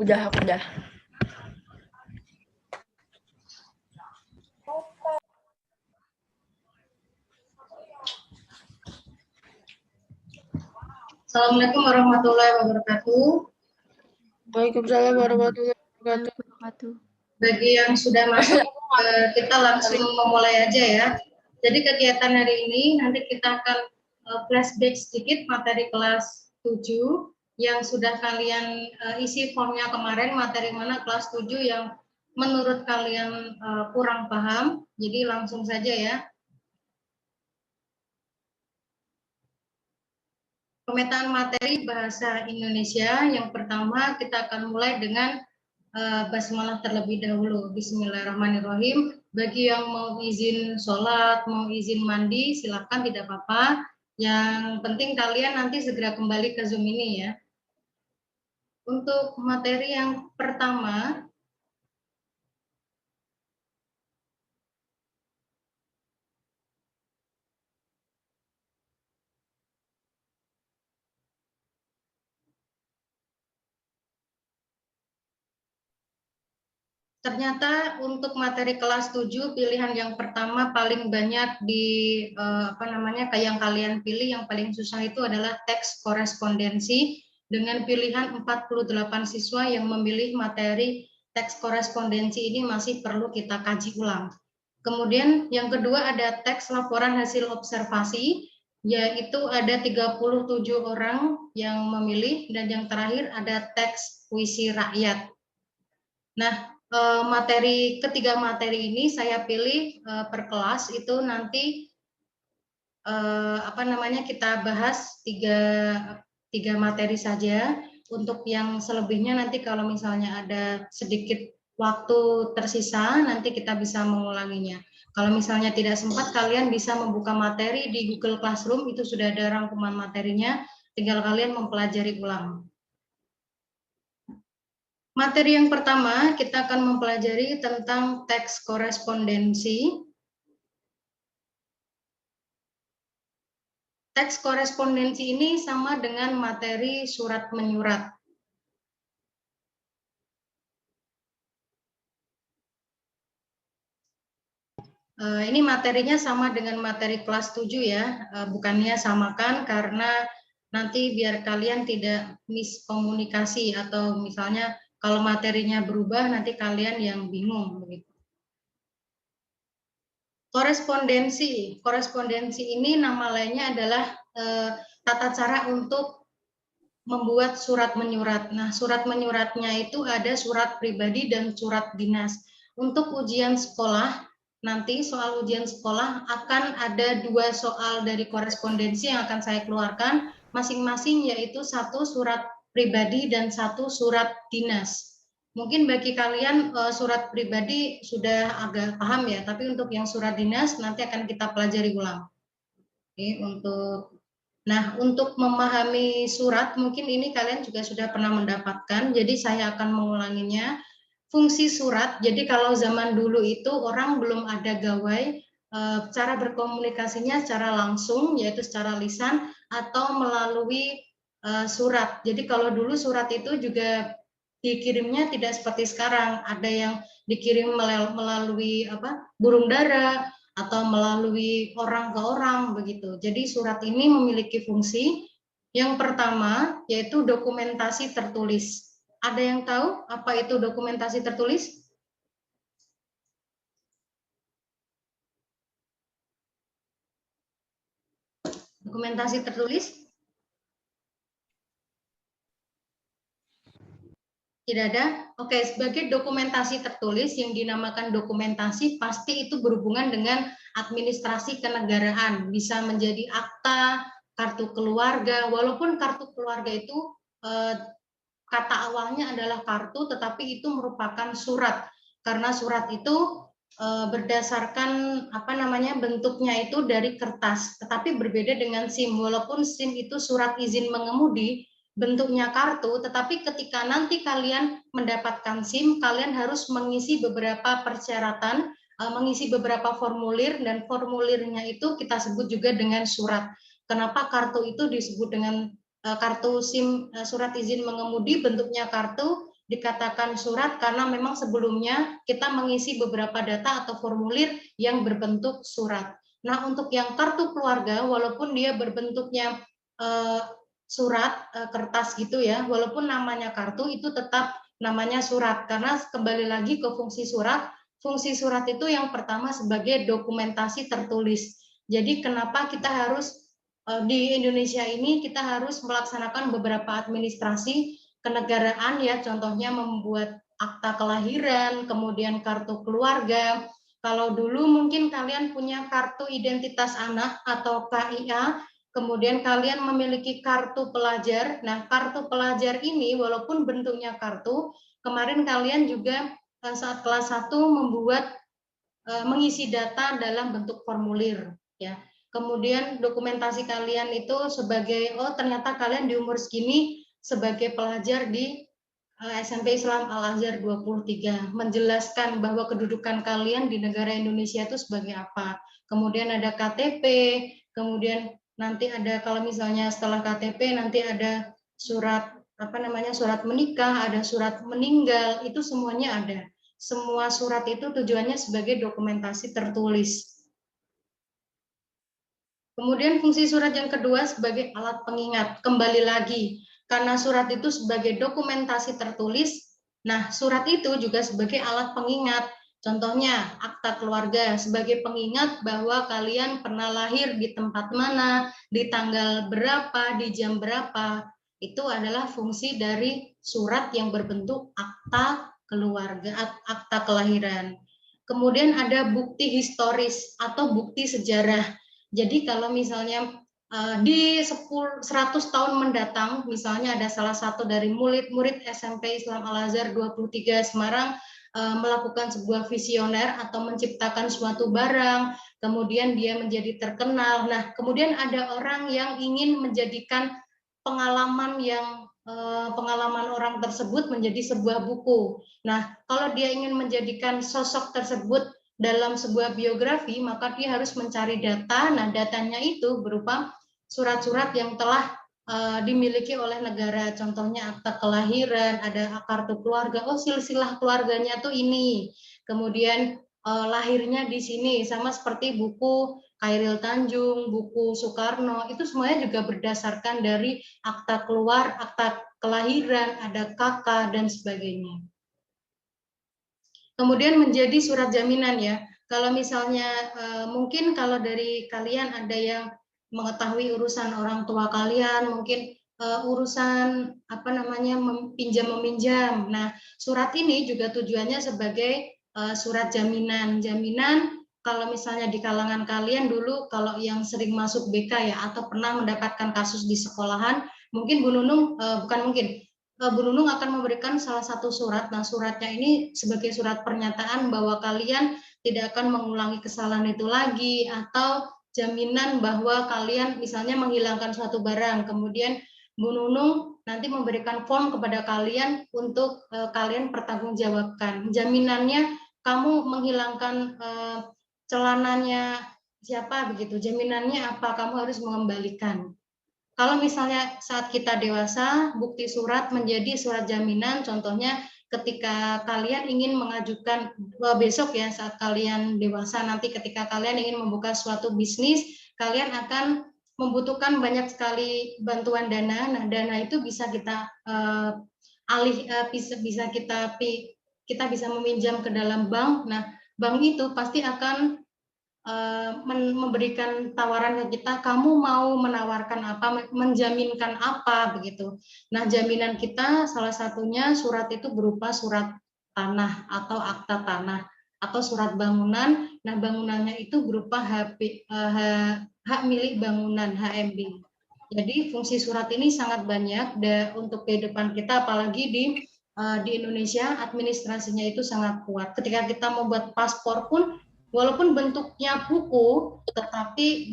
Udah, aku udah. Assalamualaikum warahmatullahi wabarakatuh. Waalaikumsalam warahmatullahi wabarakatuh. Bagi yang sudah masuk, kita langsung memulai aja ya. Jadi kegiatan hari ini nanti kita akan flashback sedikit materi kelas 7 yang sudah kalian isi formnya kemarin, materi mana kelas 7 yang menurut kalian kurang paham. Jadi langsung saja ya. Pemetaan materi bahasa Indonesia. Yang pertama kita akan mulai dengan basmalah terlebih dahulu. Bismillahirrahmanirrahim. Bagi yang mau izin sholat, mau izin mandi, silakan, tidak apa-apa. Yang penting kalian nanti segera kembali ke Zoom ini ya. Untuk materi yang pertama, ternyata untuk materi kelas 7 pilihan yang pertama paling banyak di kayak yang kalian pilih yang paling susah itu adalah teks korespondensi dengan pilihan 48 siswa yang memilih materi teks korespondensi ini masih perlu kita kaji ulang. Kemudian yang kedua ada teks laporan hasil observasi, yaitu ada 37 orang yang memilih, dan yang terakhir ada teks puisi rakyat. Nah, ketiga materi ini saya pilih per kelas itu nanti kita bahas tiga materi saja. Untuk yang selebihnya nanti kalau misalnya ada sedikit waktu tersisa nanti kita bisa mengulanginya. Kalau misalnya tidak sempat, kalian bisa membuka materi di Google Classroom, itu sudah ada rangkuman materinya, tinggal kalian mempelajari ulang. Materi yang pertama, kita akan mempelajari tentang teks korespondensi. Teks korespondensi ini sama dengan materi surat menyurat. Ini materinya sama dengan materi kelas 7 ya, bukannya samakan karena nanti biar kalian tidak miskomunikasi atau misalnya kalau materinya berubah nanti kalian yang bingung begitu. Korespondensi ini nama lainnya adalah tata cara untuk membuat surat menyurat. Nah, surat menyuratnya itu ada surat pribadi dan surat dinas. Untuk ujian sekolah, nanti soal ujian sekolah akan ada 2 soal dari korespondensi yang akan saya keluarkan, masing-masing yaitu 1 surat pribadi dan 1 surat dinas. Mungkin bagi kalian surat pribadi sudah agak paham ya, tapi untuk yang surat dinas nanti akan kita pelajari ulang. Oke, untuk memahami surat, mungkin ini kalian juga sudah pernah mendapatkan, jadi saya akan mengulanginya. Fungsi surat, jadi kalau zaman dulu itu orang belum ada gawai, cara berkomunikasinya secara langsung, yaitu secara lisan, atau melalui surat. Jadi kalau dulu surat itu juga dikirimnya tidak seperti sekarang, ada yang dikirim melalui burung dara atau melalui orang ke orang begitu. Jadi surat ini memiliki fungsi yang pertama yaitu dokumentasi tertulis. Ada yang tahu apa itu dokumentasi tertulis? Dokumentasi tertulis? Tidak ada? Oke, sebagai dokumentasi tertulis yang dinamakan dokumentasi pasti itu berhubungan dengan administrasi kenegaraan, bisa menjadi akta, kartu keluarga, walaupun kartu keluarga itu kata awalnya adalah kartu, tetapi itu merupakan surat, karena surat itu berdasarkan bentuknya itu dari kertas, tetapi berbeda dengan SIM, walaupun SIM itu surat izin mengemudi, bentuknya kartu, tetapi ketika nanti kalian mendapatkan SIM, kalian harus mengisi beberapa persyaratan, mengisi beberapa formulir, dan formulirnya itu kita sebut juga dengan surat. Kenapa kartu itu disebut dengan kartu SIM, surat izin mengemudi, bentuknya kartu, dikatakan surat karena memang sebelumnya kita mengisi beberapa data atau formulir yang berbentuk surat. Nah, untuk yang kartu keluarga, walaupun dia berbentuknya surat kertas gitu ya, walaupun namanya kartu itu tetap namanya surat karena kembali lagi ke fungsi surat. Fungsi surat itu yang pertama sebagai dokumentasi tertulis. Jadi kenapa kita harus di Indonesia ini kita harus melaksanakan beberapa administrasi kenegaraan ya, contohnya membuat akta kelahiran, kemudian kartu keluarga. Kalau dulu mungkin kalian punya kartu identitas anak atau KIA, kemudian kalian memiliki kartu pelajar. Nah, kartu pelajar ini walaupun bentuknya kartu, kemarin kalian juga saat kelas 1 membuat mengisi data dalam bentuk formulir ya. Kemudian dokumentasi kalian itu sebagai ternyata kalian di umur segini sebagai pelajar di SMP Islam Al-Azhar 23 menjelaskan bahwa kedudukan kalian di negara Indonesia itu sebagai apa. Kemudian ada KTP, kemudian nanti ada kalau misalnya setelah KTP nanti ada surat surat menikah, ada surat meninggal, itu semuanya ada. Semua surat itu tujuannya sebagai dokumentasi tertulis. Kemudian fungsi surat yang kedua sebagai alat pengingat. Kembali lagi, karena surat itu sebagai dokumentasi tertulis, nah surat itu juga sebagai alat pengingat. Contohnya akta keluarga sebagai pengingat bahwa kalian pernah lahir di tempat mana, di tanggal berapa, di jam berapa. Itu adalah fungsi dari surat yang berbentuk akta keluarga, akta kelahiran. Kemudian ada bukti historis atau bukti sejarah. Jadi kalau misalnya di 100 tahun mendatang, misalnya ada salah satu dari murid-murid SMP Islam Al-Azhar 23 Semarang melakukan sebuah visioner atau menciptakan suatu barang, kemudian dia menjadi terkenal. Nah, kemudian ada orang yang ingin menjadikan pengalaman orang tersebut menjadi sebuah buku. Nah, kalau dia ingin menjadikan sosok tersebut dalam sebuah biografi, maka dia harus mencari data. Nah, datanya itu berupa surat-surat yang telah dimiliki oleh negara. Contohnya akta kelahiran, ada kartu keluarga. Oh, silsilah keluarganya tuh ini. Kemudian lahirnya di sini, sama seperti buku Khairil Tanjung, buku Soekarno, itu semuanya juga berdasarkan dari akta keluar, akta kelahiran, ada KK dan sebagainya. Kemudian menjadi surat jaminan ya. Kalau misalnya mungkin kalau dari kalian ada yang mengetahui urusan orang tua kalian, mungkin urusan pinjam meminjam. Nah, surat ini juga tujuannya sebagai surat jaminan. Jaminan kalau misalnya di kalangan kalian dulu kalau yang sering masuk BK ya atau pernah mendapatkan kasus di sekolahan, mungkin Bu Nunung Bu Nunung akan memberikan salah satu surat. Nah, suratnya ini sebagai surat pernyataan bahwa kalian tidak akan mengulangi kesalahan itu lagi, atau jaminan bahwa kalian misalnya menghilangkan suatu barang. Kemudian Bu Nunung nanti memberikan form kepada kalian untuk kalian pertanggungjawabkan. Jaminannya kamu menghilangkan celananya siapa begitu. Jaminannya apa? Kamu harus mengembalikan. Kalau misalnya saat kita dewasa, bukti surat menjadi surat jaminan, contohnya ketika kalian ingin mengajukan besok ya, saat kalian dewasa nanti ketika kalian ingin membuka suatu bisnis, kalian akan membutuhkan banyak sekali bantuan dana. Nah, dana itu bisa kita kita bisa meminjam ke dalam bank. Nah, bank itu pasti akan memberikan tawaran ke kita, kamu mau menawarkan apa, menjaminkan apa begitu. Nah, jaminan kita salah satunya surat itu berupa surat tanah atau akta tanah atau surat bangunan. Nah, bangunannya itu berupa hak milik bangunan HMB. Jadi fungsi surat ini sangat banyak untuk kehidupan kita, apalagi di Indonesia administrasinya itu sangat kuat. Ketika kita membuat paspor pun walaupun bentuknya buku, tetapi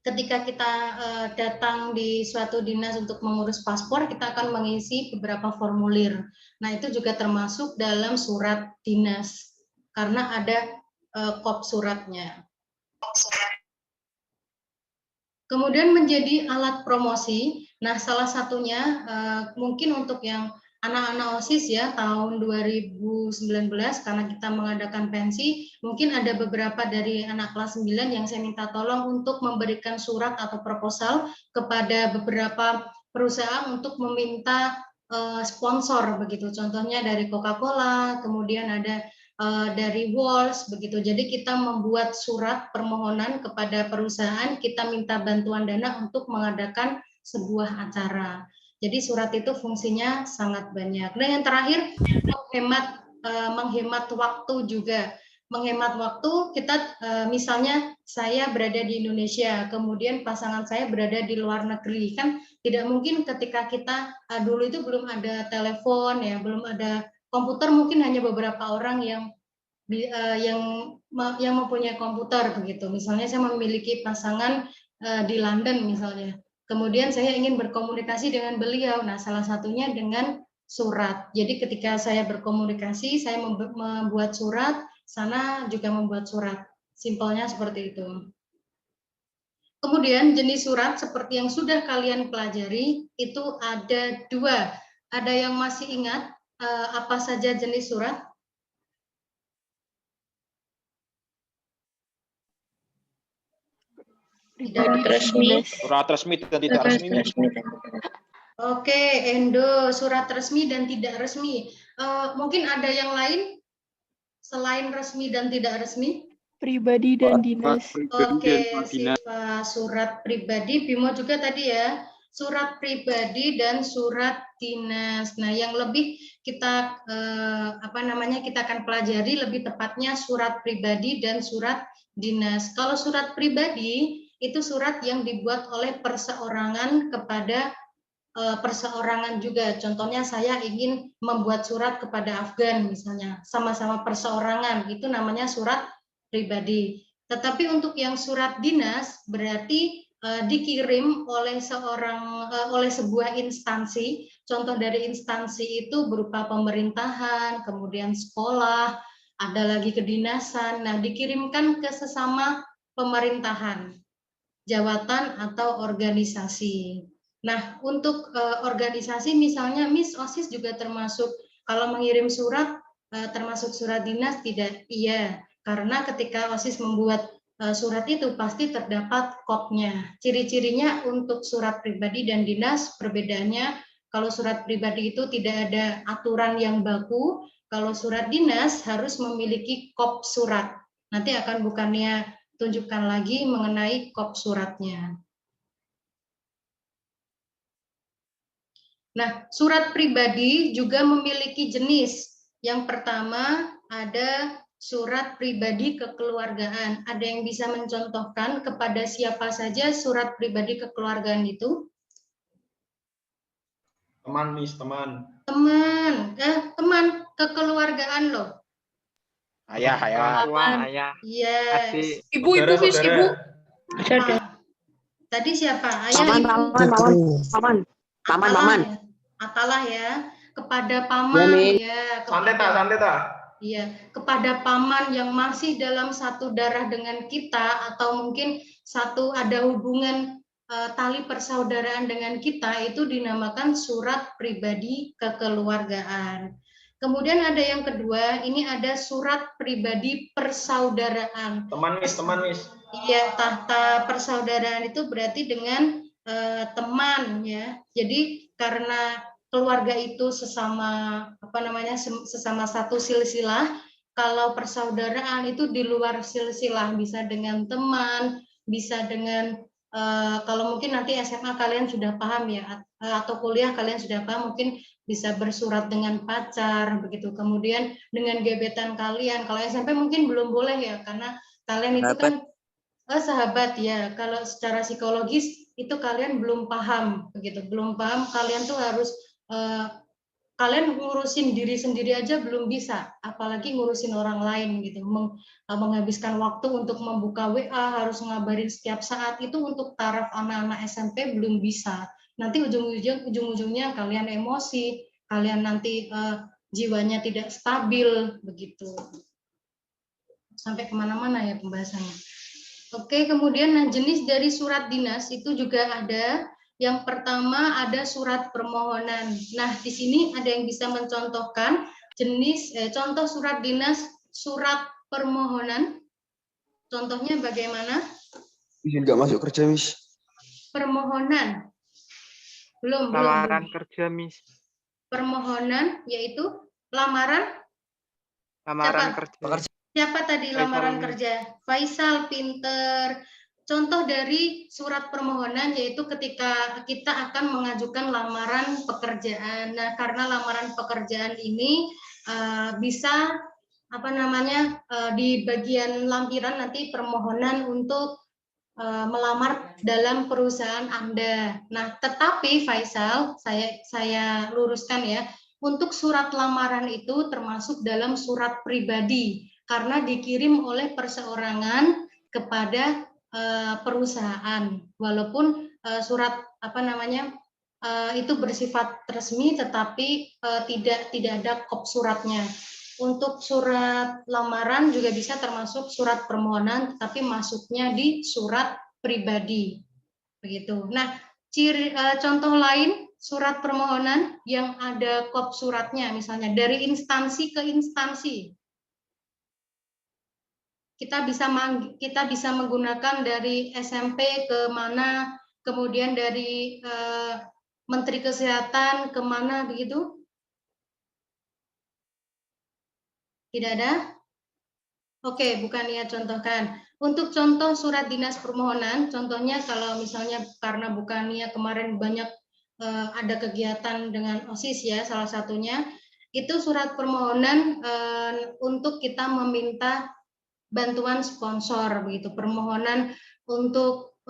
ketika kita datang di suatu dinas untuk mengurus paspor, kita akan mengisi beberapa formulir. Nah, itu juga termasuk dalam surat dinas, karena ada kop suratnya. Kemudian menjadi alat promosi. Nah, salah satunya mungkin untuk yang anak-anak OSIS ya tahun 2019 karena kita mengadakan pensi, mungkin ada beberapa dari anak kelas 9 yang saya minta tolong untuk memberikan surat atau proposal kepada beberapa perusahaan untuk meminta sponsor begitu. Contohnya dari Coca-Cola, kemudian ada dari Walls begitu. Jadi kita membuat surat permohonan kepada perusahaan, kita minta bantuan dana untuk mengadakan sebuah acara. Jadi surat itu fungsinya sangat banyak. Dan yang terakhir menghemat waktu juga. Menghemat waktu kita misalnya saya berada di Indonesia, kemudian pasangan saya berada di luar negeri, kan tidak mungkin ketika kita dulu itu belum ada telepon ya, belum ada komputer, mungkin hanya beberapa orang yang mempunyai komputer begitu. Misalnya saya memiliki pasangan di London misalnya. Kemudian saya ingin berkomunikasi dengan beliau. Nah, salah satunya dengan surat. Jadi ketika saya berkomunikasi, saya membuat surat, sana juga membuat surat. Simpelnya seperti itu. Kemudian jenis surat seperti yang sudah kalian pelajari itu ada 2. Ada yang masih ingat apa saja jenis surat? Surat resmi dan tidak resmi. Oke, Endo, surat resmi dan tidak resmi. Mungkin ada yang lain selain resmi dan tidak resmi? Pribadi dan dinas. Oke, sifat surat pribadi, Bimo juga tadi ya, surat pribadi dan surat dinas. Nah, yang lebih kita kita akan pelajari lebih tepatnya surat pribadi dan surat dinas. Kalau surat pribadi itu surat yang dibuat oleh perseorangan kepada perseorangan juga. Contohnya saya ingin membuat surat kepada Afgan misalnya, sama-sama perseorangan, itu namanya surat pribadi. Tetapi untuk yang surat dinas berarti dikirim oleh sebuah instansi. Contoh dari instansi itu berupa pemerintahan, kemudian sekolah, ada lagi kedinasan. Nah, dikirimkan ke sesama pemerintahan, jabatan atau organisasi. Nah, untuk organisasi misalnya Miss OSIS juga termasuk, kalau mengirim surat termasuk surat dinas tidak? Iya, karena ketika OSIS membuat surat itu pasti terdapat kopnya. Ciri-cirinya untuk surat pribadi dan dinas perbedaannya, kalau surat pribadi itu tidak ada aturan yang baku, kalau surat dinas harus memiliki kop surat. Nanti akan bukannya tunjukkan lagi mengenai kop suratnya. Nah, surat pribadi juga memiliki jenis. Yang pertama ada surat pribadi kekeluargaan. Ada yang bisa mencontohkan kepada siapa saja surat pribadi kekeluargaan itu? Teman, Miss, teman. Teman kekeluargaan loh. Ayah. Ayah. Yes. Adik. Ibu, ibu. Tadi siapa? Ayah, ibu. Paman. Atalah ya, kepada paman ya. Santai tak. Iya, kepada paman yang masih dalam satu darah dengan kita atau mungkin ada hubungan tali persaudaraan dengan kita, itu dinamakan surat pribadi kekeluargaan. Kemudian ada yang kedua, ini ada surat pribadi persaudaraan. Teman, Miss. Iya, tahta persaudaraan itu berarti dengan teman ya. Jadi karena keluarga itu sesama sesama satu silsilah, kalau persaudaraan itu di luar silsilah, bisa dengan teman, bisa dengan kalau mungkin nanti SMA kalian sudah paham ya, atau kuliah kalian sudah paham, mungkin bisa bersurat dengan pacar begitu. Kemudian dengan gebetan kalian, kalau SMP mungkin belum boleh ya, karena kalian itu kan sahabat ya. Kalau secara psikologis itu kalian belum paham begitu, kalian tuh harus kalian ngurusin diri sendiri aja belum bisa, apalagi ngurusin orang lain gitu. Menghabiskan waktu untuk membuka WA, harus ngabarin setiap saat, itu untuk taraf anak-anak SMP belum bisa. Nanti ujung-ujungnya kalian emosi, kalian nanti jiwanya tidak stabil begitu. Sampai kemana-mana ya pembahasannya. Oke, kemudian jenis dari surat dinas itu juga ada. Yang pertama ada surat permohonan. Nah, di sini ada yang bisa mencontohkan contoh surat dinas surat permohonan. Contohnya bagaimana? Izin nggak masuk kerja, Miss. Permohonan. Belum. Lamaran kerja, Miss. Permohonan yaitu lamaran Lamaran Siapa? kerja. Siapa tadi Faisal, lamaran Miss. kerja? Faisal, pinter. Contoh dari surat permohonan yaitu ketika kita akan mengajukan lamaran pekerjaan. Nah, karena lamaran pekerjaan ini bisa di bagian lampiran nanti permohonan untuk melamar dalam perusahaan Anda. Nah, tetapi Faisal, saya luruskan ya, untuk surat lamaran itu termasuk dalam surat pribadi karena dikirim oleh perseorangan kepada perusahaan. Walaupun surat itu bersifat resmi, tetapi tidak ada kop suratnya. Untuk surat lamaran juga bisa termasuk surat permohonan, tapi masuknya di surat pribadi. Begitu. Nah, contoh lain surat permohonan yang ada kop suratnya, misalnya dari instansi ke instansi. Kita bisa menggunakan dari SMP ke mana, kemudian dari Menteri Kesehatan ke mana, begitu? Tidak ada? Oke, bukan ya contohkan. Untuk contoh surat dinas permohonan, contohnya kalau misalnya karena bukannya kemarin banyak ada kegiatan dengan OSIS ya, salah satunya, itu surat permohonan untuk kita meminta bantuan sponsor, begitu. Permohonan untuk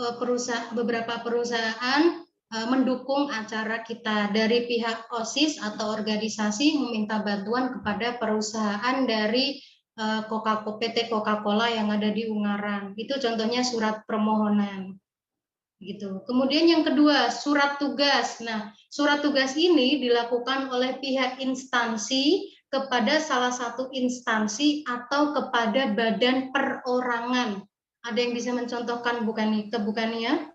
beberapa perusahaan mendukung acara kita dari pihak OSIS atau organisasi meminta bantuan kepada perusahaan dari PT Coca-Cola yang ada di Ungaran. Itu contohnya surat permohonan. Gitu. Kemudian yang kedua, surat tugas. Nah, surat tugas ini dilakukan oleh pihak instansi kepada salah satu instansi atau kepada badan perorangan. Ada yang bisa mencontohkan bukannya?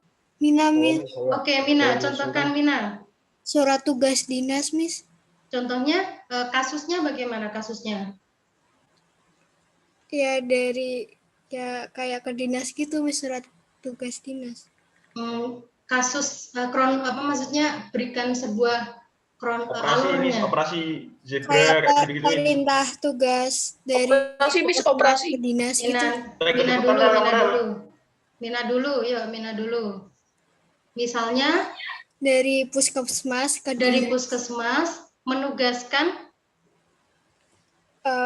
Mina, Miss. Oke, Mina, contohkan Mina. Surat tugas dinas, Miss. Contohnya, kasusnya bagaimana kasusnya? Ya kayak ke dinas gitu, Miss, surat tugas dinas. Kasus maksudnya berikan sebuah alurnya. Operasi Kayak zebra gitu-gitu. perintah tugas dari operasi. ke dinas gitu. Mina dulu. Misalnya Dari puskesmas ke dari dinas. puskesmas menugaskan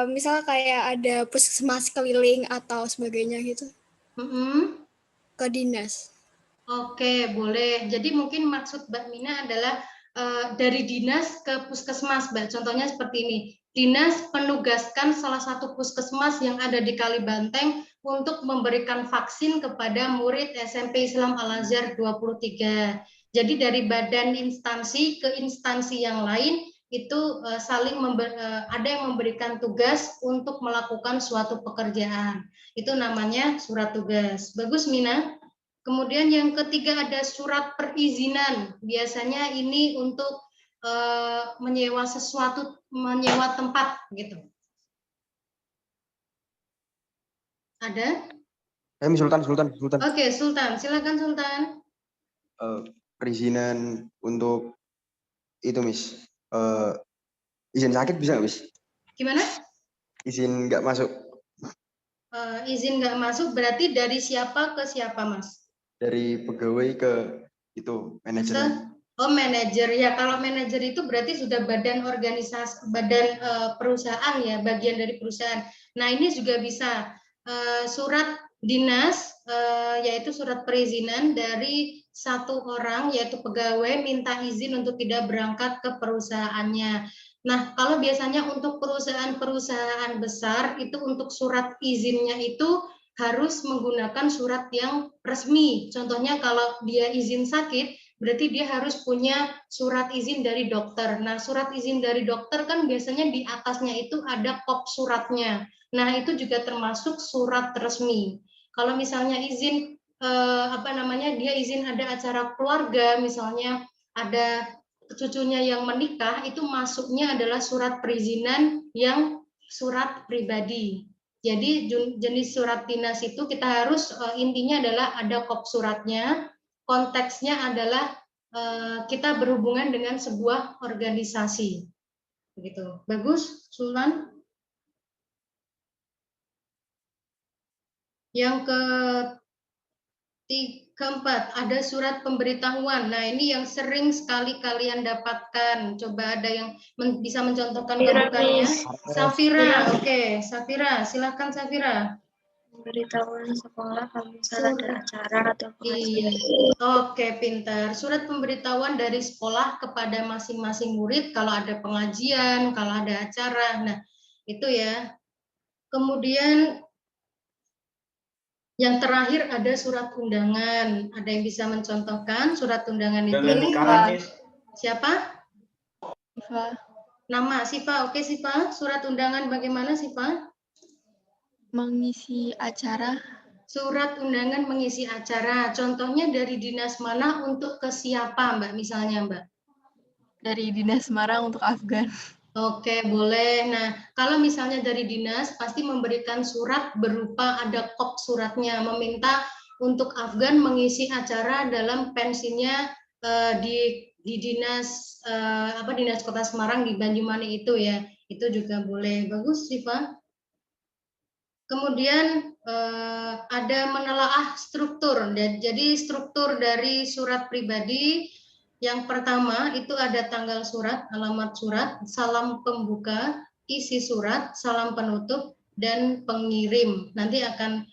Misal kayak ada puskesmas keliling atau sebagainya gitu. Ke dinas. Oke, boleh. Jadi mungkin maksud Mbak Mina adalah dari dinas ke puskesmas, Mbak. Contohnya seperti ini. Dinas menugaskan salah satu puskesmas yang ada di Kalibanteng untuk memberikan vaksin kepada murid SMP Islam Al-Azhar 23. Jadi dari badan instansi ke instansi yang lain itu ada yang memberikan tugas untuk melakukan suatu pekerjaan. Itu namanya surat tugas. Bagus, Mina. Kemudian yang ketiga ada surat perizinan. Biasanya ini untuk menyewa tempat gitu. Ada? Sultan. Oke, Sultan. Silakan Sultan. Perizinan untuk itu, Miss. Izin sakit bisa nggak, Miss? Gimana? Izin nggak masuk. Izin nggak masuk berarti dari siapa ke siapa, Mas? Dari pegawai ke itu manajer. Oh, manajer ya. Kalau manajer itu berarti sudah badan organisasi, badan perusahaan ya, bagian dari perusahaan. Nah, ini juga bisa surat dinas, yaitu surat perizinan dari satu orang, yaitu pegawai minta izin untuk tidak berangkat ke perusahaannya. Nah, kalau biasanya untuk perusahaan-perusahaan besar itu untuk surat izinnya itu harus menggunakan surat yang resmi. Contohnya kalau dia izin sakit, berarti dia harus punya surat izin dari dokter. Nah, surat izin dari dokter kan biasanya di atasnya itu ada kop suratnya. Nah, itu juga termasuk surat resmi. Kalau misalnya izin dia izin ada acara keluarga, misalnya ada cucunya yang menikah, itu masuknya adalah surat perizinan yang surat pribadi. Jadi jenis surat dinas itu kita harus intinya adalah ada kop suratnya, konteksnya adalah kita berhubungan dengan sebuah organisasi. Begitu. Bagus, Sultan? Yang keempat, ada surat pemberitahuan. Nah, ini yang sering sekali kalian dapatkan. Coba ada yang bisa mencontohkan kebukannya? Safira, oke. Safira, silakan Safira. Pemberitahuan sekolah kalau misalnya ada acara atau pengajian. Oke, pintar. Surat pemberitahuan dari sekolah kepada masing-masing murid kalau ada pengajian, kalau ada acara. Nah, itu ya. Kemudian yang terakhir ada surat undangan. Ada yang bisa mencontohkan surat undangan itu? Siapa? Siva. Nama Siva. Oke, Siva. Surat undangan bagaimana, Siva? Mengisi acara. Surat undangan mengisi acara. Contohnya dari dinas mana untuk ke siapa, Mbak? Misalnya, Mbak? Dari Dinas Semarang untuk Afgan. Oke, boleh. Nah, kalau misalnya dari dinas, pasti memberikan surat berupa ada kop suratnya, meminta untuk Afgan mengisi acara dalam pensinya di dinas dinas Kota Semarang di Banyumanik itu ya. Itu juga boleh. Bagus, Siva. Kemudian ada menelaah struktur. Jadi struktur dari surat pribadi. Yang pertama itu ada tanggal surat, alamat surat, salam pembuka, isi surat, salam penutup, dan pengirim. Nanti akan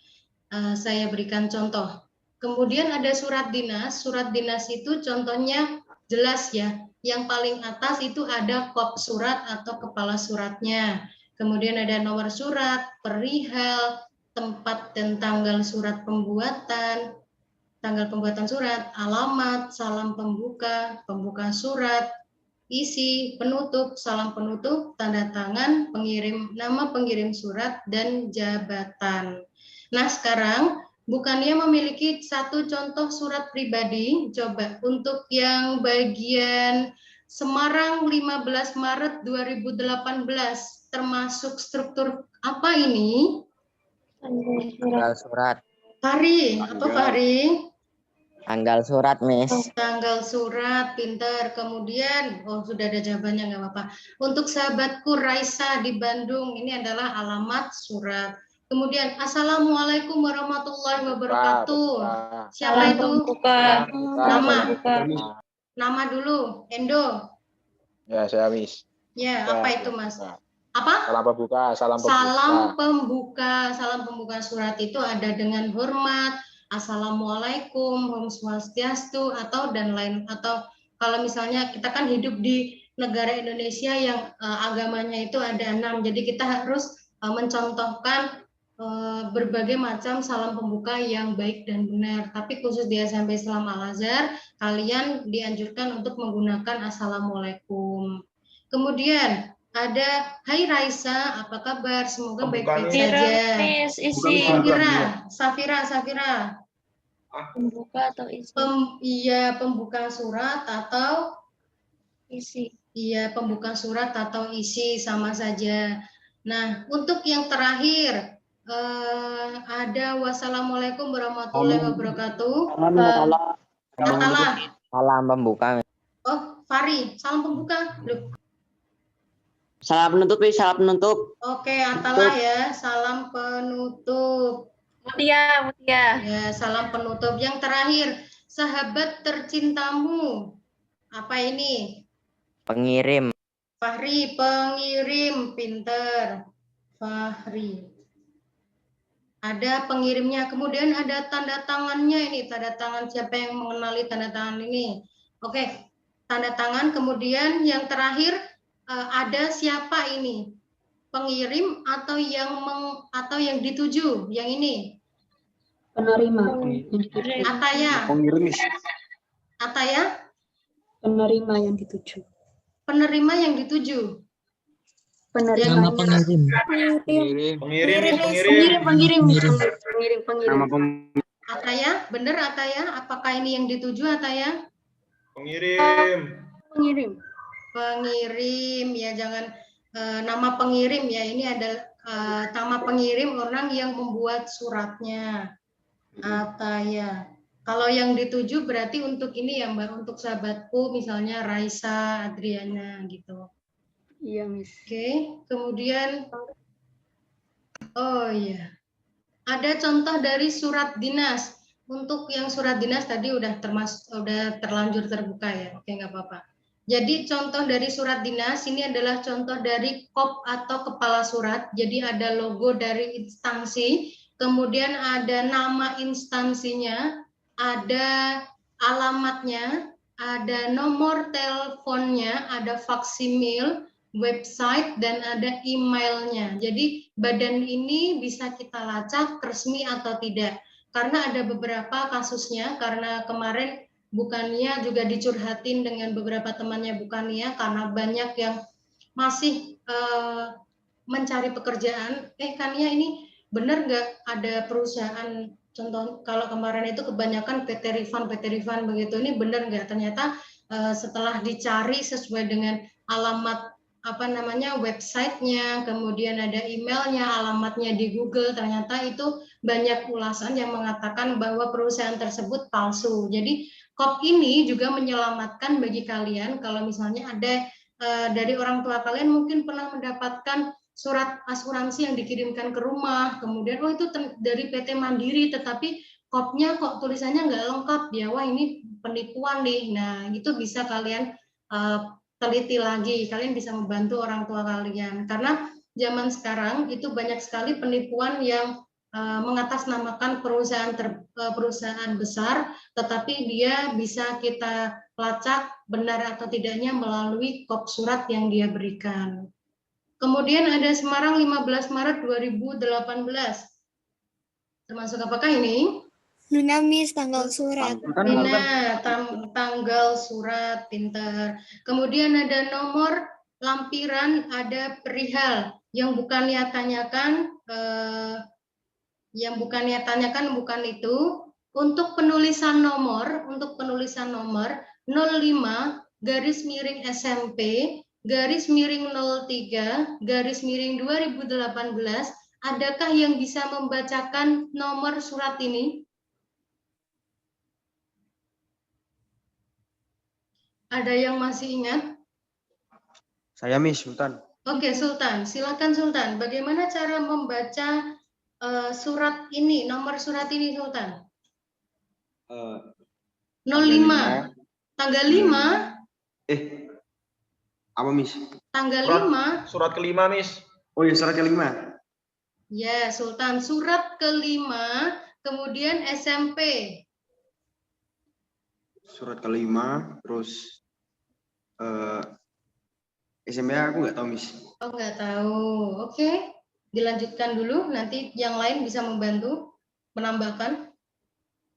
saya berikan contoh. Kemudian ada surat dinas. Surat dinas itu contohnya jelas ya. Yang paling atas itu ada kop surat atau kepala suratnya. Kemudian ada nomor surat, perihal, tempat dan tanggal surat pembuatan, tanggal pembuatan surat, alamat, salam pembuka, pembuka surat, isi, penutup, salam penutup, tanda tangan, pengirim, nama pengirim surat, dan jabatan. Nah, sekarang bukannya memiliki satu contoh surat pribadi. Coba untuk yang bagian Semarang 15 Maret 2018, termasuk struktur apa ini? Tanggal surat. Fahri, apa Fahri? Tanggal surat, Miss. Tanggal surat, pintar. Kemudian, sudah ada jawabannya, nggak apa-apa. Untuk sahabatku Raisa di Bandung, ini adalah alamat surat. Kemudian, Assalamualaikum warahmatullahi wabarakatuh. Siapa itu? Nama. Nama dulu, Endo. Ya, saya Miss. Ya, apa itu, Mas? Apa? Salam pembuka, salam pembuka. Salam pembuka. Salam pembuka surat itu ada dengan hormat, Assalamualaikum, Om Swastiastu, atau dan lain, atau kalau misalnya kita kan hidup di negara Indonesia yang agamanya itu ada 6, jadi kita harus mencontohkan berbagai macam salam pembuka yang baik dan benar. Tapi khusus di SMP Islam Al-Azhar, kalian dianjurkan untuk menggunakan Assalamualaikum. Kemudian ada, Hai Raisa, apa kabar? Semoga baik-baik saja. Safira. Pembuka atau isi? Iya, pembuka surat atau Isi. Iya, pembuka surat atau isi sama saja. Nah, untuk yang terakhir ada wassalamualaikum warahmatullahi wabarakatuh. Salam pembuka. Oh, Fahri, salam pembuka. Loh. Salam penutup, salam penutup. Oke, Atalah ya, salam penutup. Mutia. Ya, salam penutup. Yang terakhir, sahabat tercintamu. Apa ini? Pengirim. Fahri, pengirim, pinter. Fahri. Ada pengirimnya, kemudian ada tanda tangannya ini, tanda tangan siapa yang mengenali tanda tangan ini. Oke, tanda tangan, kemudian yang terakhir ada siapa ini? Pengirim atau yang dituju, yang ini? Penerima. Ataya. Pengirim. Ataya? Penerima yang dituju. Penerima yang dituju. Penerima Pengirim. Pengirim. pengirim. Nama Ataya, benar Ataya? Apakah ini yang dituju Ataya? Pengirim. Pengirim. Pengirim ya, jangan nama pengirim ya. Ini adalah nama pengirim orang yang membuat suratnya. Ataya. Kalau yang dituju berarti untuk ini ya Mbak, untuk sahabatku misalnya Raisa, Adriana gitu. Iya, Miss. Oke, kemudian oh iya. Ada contoh dari surat dinas. Untuk yang surat dinas tadi udah terlanjur terbuka ya. Oke, nggak apa-apa. Jadi contoh dari surat dinas ini adalah contoh dari kop atau kepala surat. Jadi ada logo dari instansi, kemudian ada nama instansinya, ada alamatnya, ada nomor teleponnya, ada faksimil, website, dan ada emailnya. Jadi badan ini bisa kita lacak resmi atau tidak. Karena ada beberapa kasusnya, karena kemarin bukannya juga dicurhatin dengan beberapa temannya bukannya, karena banyak yang masih mencari pekerjaan. Kania ini benar nggak ada perusahaan, contoh kalau kemarin itu kebanyakan PT Rifan begitu, ini benar nggak? Ternyata setelah dicari sesuai dengan alamat websitenya, kemudian ada emailnya, alamatnya di Google, ternyata itu banyak ulasan yang mengatakan bahwa perusahaan tersebut palsu. Jadi KOP ini juga menyelamatkan bagi kalian kalau misalnya ada dari orang tua kalian mungkin pernah mendapatkan surat asuransi yang dikirimkan ke rumah, kemudian itu dari PT Mandiri, tetapi KOP-nya kok tulisannya nggak lengkap ya, wah ini penipuan nih. Nah itu bisa kalian teliti lagi, kalian bisa membantu orang tua kalian, karena zaman sekarang itu banyak sekali penipuan yang mengatasnamakan perusahaan besar, tetapi dia bisa kita lacak benar atau tidaknya melalui kop surat yang dia berikan. Kemudian ada Semarang 15 Maret 2018. Termasuk apakah ini? Luna, Miss, tanggal surat. Luna, tanggal surat, pintar. Kemudian ada nomor lampiran, ada perihal yang bukannya tanyakan, bukan itu. Untuk penulisan nomor 05 garis miring SMP garis miring 03 garis miring 2018. Adakah yang bisa membacakan nomor surat ini? Ada yang masih ingat? Saya Miss Sultan. Oke, Sultan. Silakan Sultan. Bagaimana cara membaca surat ini, nomor surat ini, Sultan? 05. Tanggal 5? Apa, Miss? Tanggal 5. Surat kelima, Miss. Oh iya, surat kelima. Ya, Sultan. Surat kelima, kemudian SMP. Surat kelima, terus SMP aku nggak tahu, Miss. Oh, nggak tahu. Oke, dilanjutkan dulu. Nanti yang lain bisa membantu menambahkan.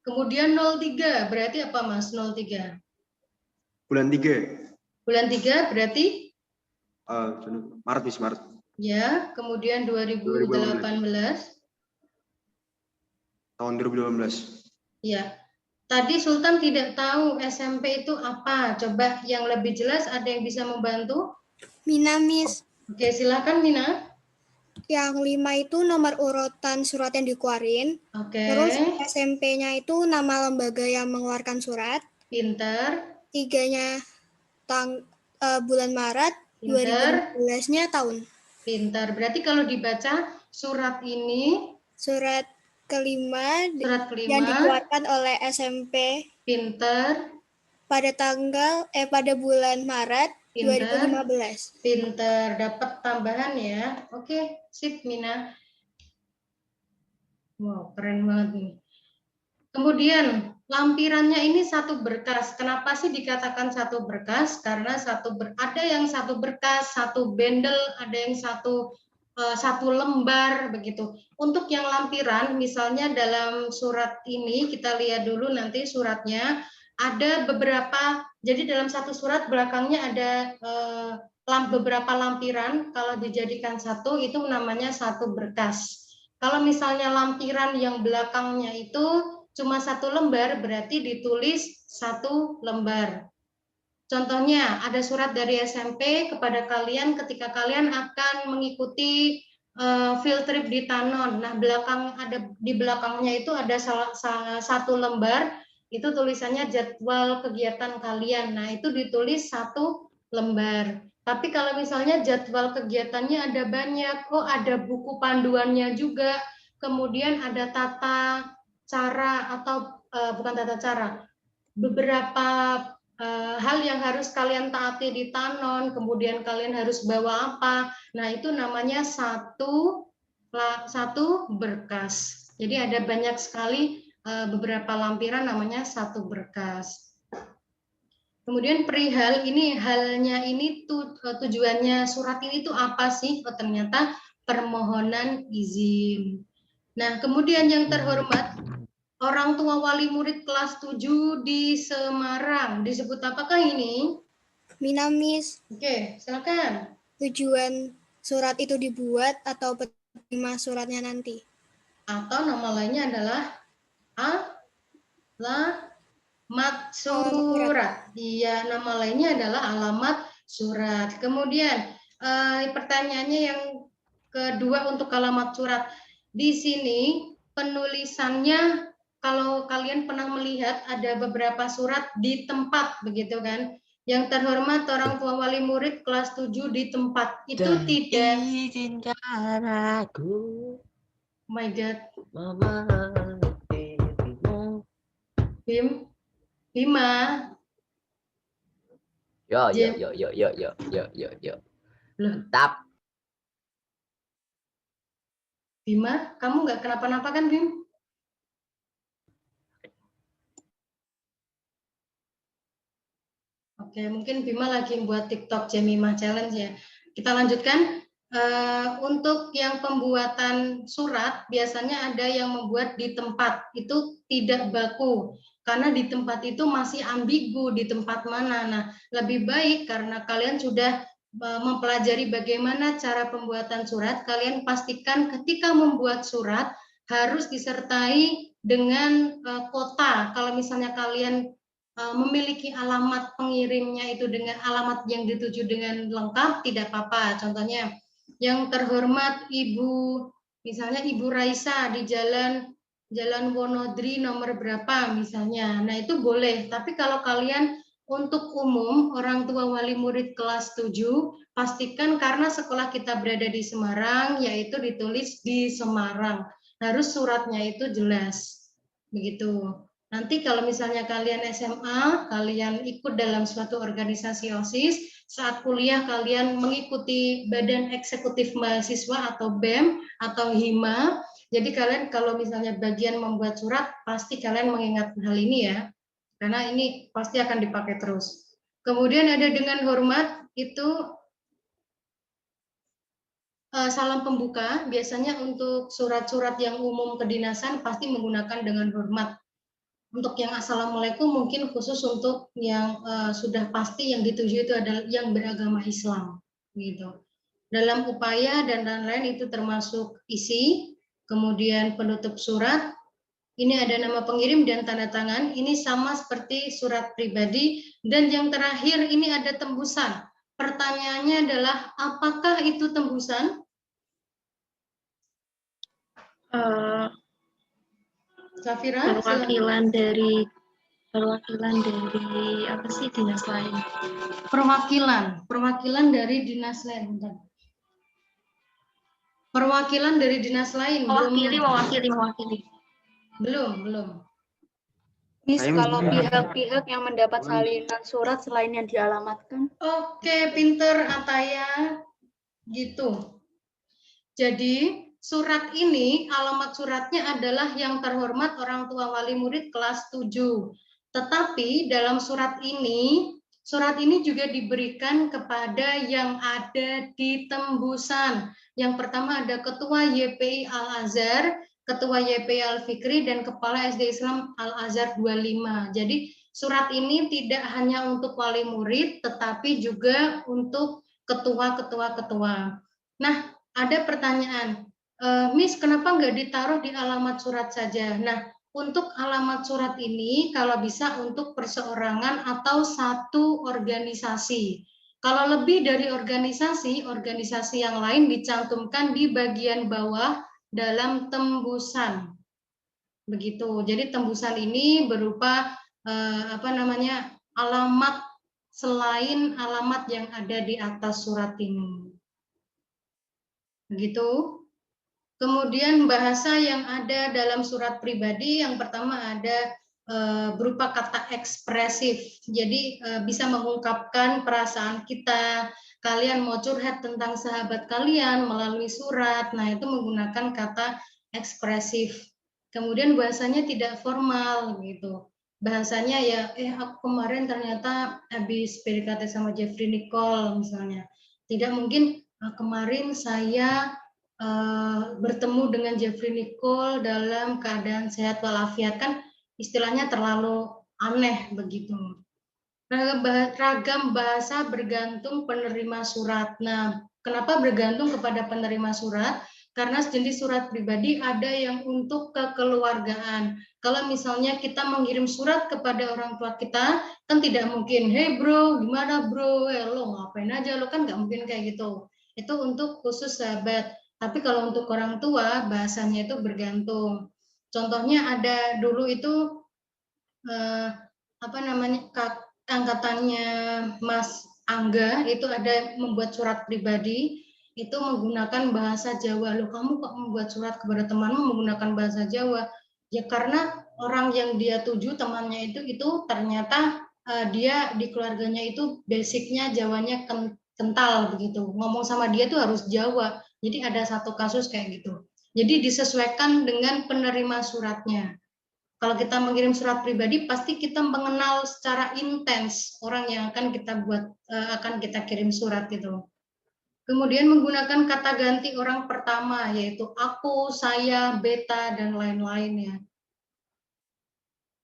Kemudian 03, berarti apa, Mas? 03. Bulan 3. Bulan 3 berarti? Maret, Miss, Maret. Ya, kemudian 2018. Tahun 2018. Ya. Tadi Sultan tidak tahu SMP itu apa. Coba yang lebih jelas ada yang bisa membantu? Mina, Miss. Oke, silakan Mina. Yang 5 itu nomor urutan surat yang dikeluarin. Oke. Terus SMP-nya itu nama lembaga yang mengeluarkan surat. Pinter. 3-nya bulan Maret. 2012-nya tahun. Pinter. Berarti kalau dibaca surat ini. Surat kelima yang dikeluarkan oleh SMP. Pinter. Pada bulan Maret. Pinter. 2015. Pinter, dapat tambahan ya. Oke, sip Mina. Wow, keren banget nih. Kemudian lampirannya ini satu berkas. Kenapa sih dikatakan satu berkas? Karena ada yang satu berkas, satu bundle, ada yang satu lembar begitu. Untuk yang lampiran, misalnya dalam surat ini kita lihat dulu nanti suratnya. Ada beberapa, jadi dalam satu surat belakangnya ada beberapa lampiran. Kalau dijadikan satu itu namanya satu berkas. Kalau misalnya lampiran yang belakangnya itu cuma 1 lembar, berarti ditulis 1 lembar. Contohnya, ada surat dari SMP kepada kalian ketika kalian akan mengikuti field trip di Tanon. Nah, di belakangnya itu ada 1 lembar, itu tulisannya jadwal kegiatan kalian. Nah, itu ditulis 1 lembar. Tapi kalau misalnya jadwal kegiatannya ada banyak, ada buku panduannya juga, kemudian ada tata cara atau bukan tata cara, beberapa hal yang harus kalian taati di Tanon, kemudian kalian harus bawa apa. Nah, itu namanya satu berkas. Jadi ada banyak sekali beberapa lampiran namanya 1 berkas. Kemudian perihal ini, halnya ini tujuannya surat ini tuh apa sih? Ternyata permohonan izin. Nah, kemudian yang terhormat, orang tua wali murid kelas 7 di Semarang. Disebut apakah ini? Mina, Miss. Oke, silakan. Tujuan surat itu dibuat atau penerima suratnya nanti? Atau nama lainnya adalah alamat surat. Iya, nama lainnya adalah alamat surat. Kemudian pertanyaannya yang kedua untuk alamat surat. Di sini penulisannya, kalau kalian pernah melihat ada beberapa surat di tempat, begitu kan? Yang terhormat orang tua wali murid kelas 7 di tempat. Itu tidak. Izinkan aku. Oh my God. Bima. Yo. Mantap. Bima, kamu nggak kenapa-napa kan, Bim? Oke, mungkin Bima lagi buat TikTok Jemimah Challenge ya. Kita lanjutkan. Untuk yang pembuatan surat, biasanya ada yang membuat di tempat. Itu tidak baku. Karena di tempat itu masih ambigu, di tempat mana. Nah, lebih baik karena kalian sudah mempelajari bagaimana cara pembuatan surat, kalian pastikan ketika membuat surat harus disertai dengan kota. Kalau misalnya kalian memiliki alamat pengirimnya itu dengan alamat yang dituju dengan lengkap, tidak apa-apa. Contohnya, yang terhormat Ibu, misalnya Ibu Raisa di Jalan Wonodri nomor berapa misalnya. Nah, itu boleh. Tapi kalau kalian untuk umum, orang tua wali murid kelas 7, pastikan karena sekolah kita berada di Semarang, yaitu ditulis di Semarang. Harus suratnya itu jelas. Begitu. Nanti kalau misalnya kalian SMA, kalian ikut dalam suatu organisasi OSIS, saat kuliah kalian mengikuti Badan Eksekutif Mahasiswa atau BEM atau HIMA, jadi kalian kalau misalnya bagian membuat surat, pasti kalian mengingat hal ini ya, karena ini pasti akan dipakai terus. Kemudian ada dengan hormat, itu salam pembuka, biasanya untuk surat-surat yang umum kedinasan pasti menggunakan dengan hormat. Untuk yang assalamualaikum mungkin khusus untuk yang sudah pasti yang dituju itu adalah yang beragama Islam, gitu. Dalam upaya dan lain-lain itu termasuk isi, kemudian penutup surat. Ini ada nama pengirim dan tanda tangan. Ini sama seperti surat pribadi. Dan yang terakhir ini ada tembusan. Pertanyaannya adalah apakah itu tembusan? Safira, perwakilan dari apa sih dinas lain? Perwakilan dari dinas lain. Bentar. Perwakilan dari dinas lain. Mewakili. Belum. Miss, kalau pihak-pihak yang mendapat salinan surat selain yang dialamatkan. Oke, pinter Ataya. Gitu. Jadi surat ini, alamat suratnya adalah yang terhormat orang tua wali murid kelas 7. Tetapi dalam surat ini juga diberikan kepada yang ada di tembusan. Yang pertama ada Ketua YPI Al-Azhar, Ketua YPI Al-Fikri, dan Kepala SD Islam Al-Azhar 25. Jadi surat ini tidak hanya untuk wali murid, tetapi juga untuk ketua-ketua. Nah, ada pertanyaan. Miss, kenapa nggak ditaruh di alamat surat saja? Nah, untuk alamat surat ini kalau bisa untuk perseorangan atau satu organisasi. Kalau lebih dari organisasi yang lain dicantumkan di bagian bawah dalam tembusan. Begitu. Jadi tembusan ini berupa alamat selain alamat yang ada di atas surat ini. Begitu. Kemudian bahasa yang ada dalam surat pribadi yang pertama ada berupa kata ekspresif. Jadi bisa mengungkapkan perasaan kita. Kalian mau curhat tentang sahabat kalian melalui surat. Nah, itu menggunakan kata ekspresif. Kemudian bahasanya tidak formal gitu. Bahasanya ya aku kemarin ternyata habis PDKT sama Jeffrey Nicole misalnya. Tidak mungkin kemarin saya bertemu dengan Jeffrey Nicole dalam keadaan sehat walafiat, kan istilahnya terlalu aneh begitu. Ragam bahasa bergantung penerima surat. Nah, kenapa bergantung kepada penerima surat? Karena jenis surat pribadi ada yang untuk kekeluargaan. Kalau misalnya kita mengirim surat kepada orang tua kita, kan tidak mungkin, hey bro, gimana bro, lo ngapain aja, lo kan nggak mungkin kayak gitu. Itu untuk khusus sahabat. Tapi kalau untuk orang tua, bahasanya itu bergantung. Contohnya ada dulu itu, angkatannya Mas Angga, itu ada membuat surat pribadi, itu menggunakan bahasa Jawa. Loh, kamu kok membuat surat kepada temanmu menggunakan bahasa Jawa? Ya karena orang yang dia tuju, temannya itu ternyata dia di keluarganya itu basicnya Jawanya kental begitu. Ngomong sama dia tuh harus Jawa. Jadi ada satu kasus kayak gitu. Jadi disesuaikan dengan penerima suratnya. Kalau kita mengirim surat pribadi, pasti kita mengenal secara intens orang yang akan kita kirim surat itu. Kemudian menggunakan kata ganti orang pertama, yaitu aku, saya, beta, dan lain-lainnya.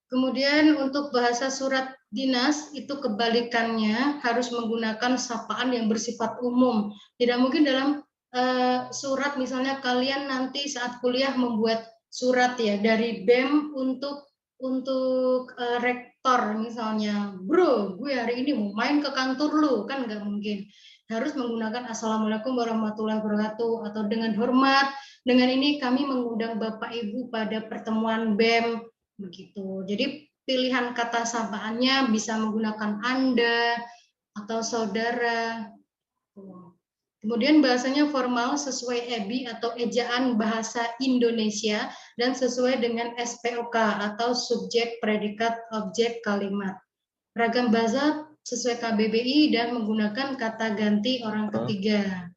Kemudian untuk bahasa surat dinas itu kebalikannya harus menggunakan sapaan yang bersifat umum. Tidak mungkin dalam surat misalnya kalian nanti saat kuliah membuat surat ya dari BEM untuk rektor misalnya, bro gue hari ini mau main ke kantor lu, kan nggak mungkin. Harus menggunakan assalamualaikum warahmatullahi wabarakatuh atau dengan hormat, dengan ini kami mengundang Bapak Ibu pada pertemuan BEM begitu. Jadi pilihan kata sapaannya bisa menggunakan Anda atau saudara. Kemudian bahasanya formal sesuai EBI atau ejaan bahasa Indonesia dan sesuai dengan SPOK atau subjek, predikat, objek, kalimat. Ragam bahasa sesuai KBBI dan menggunakan kata ganti orang ketiga.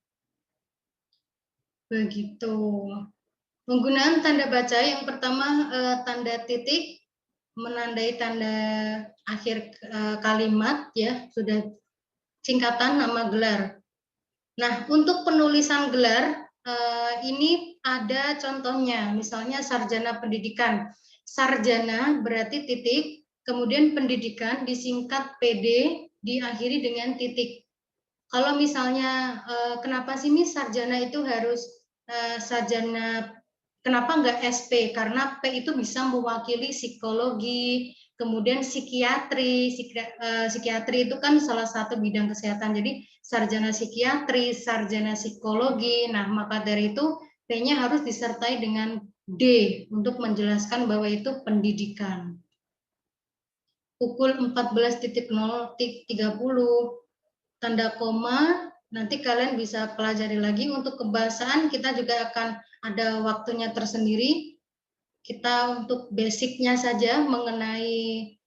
Begitu. Penggunaan tanda baca yang pertama tanda titik menandai tanda akhir kalimat ya, sudah singkatan nama gelar. Nah, untuk penulisan gelar ini ada contohnya, misalnya sarjana pendidikan. Sarjana berarti titik, kemudian pendidikan disingkat PD, diakhiri dengan titik. Kalau misalnya kenapa sih Miss sarjana itu harus sarjana, kenapa enggak SP? Karena P itu bisa mewakili psikologi, kemudian psikiatri. Psikiatri itu kan salah satu bidang kesehatan. Jadi sarjana psikiatri, sarjana psikologi. Nah, maka dari itu P-nya harus disertai dengan D untuk menjelaskan bahwa itu pendidikan. Pukul 14.030 tanda koma, nanti kalian bisa pelajari lagi. Untuk kebahasaan kita juga akan ada waktunya tersendiri. Kita untuk basicnya saja mengenai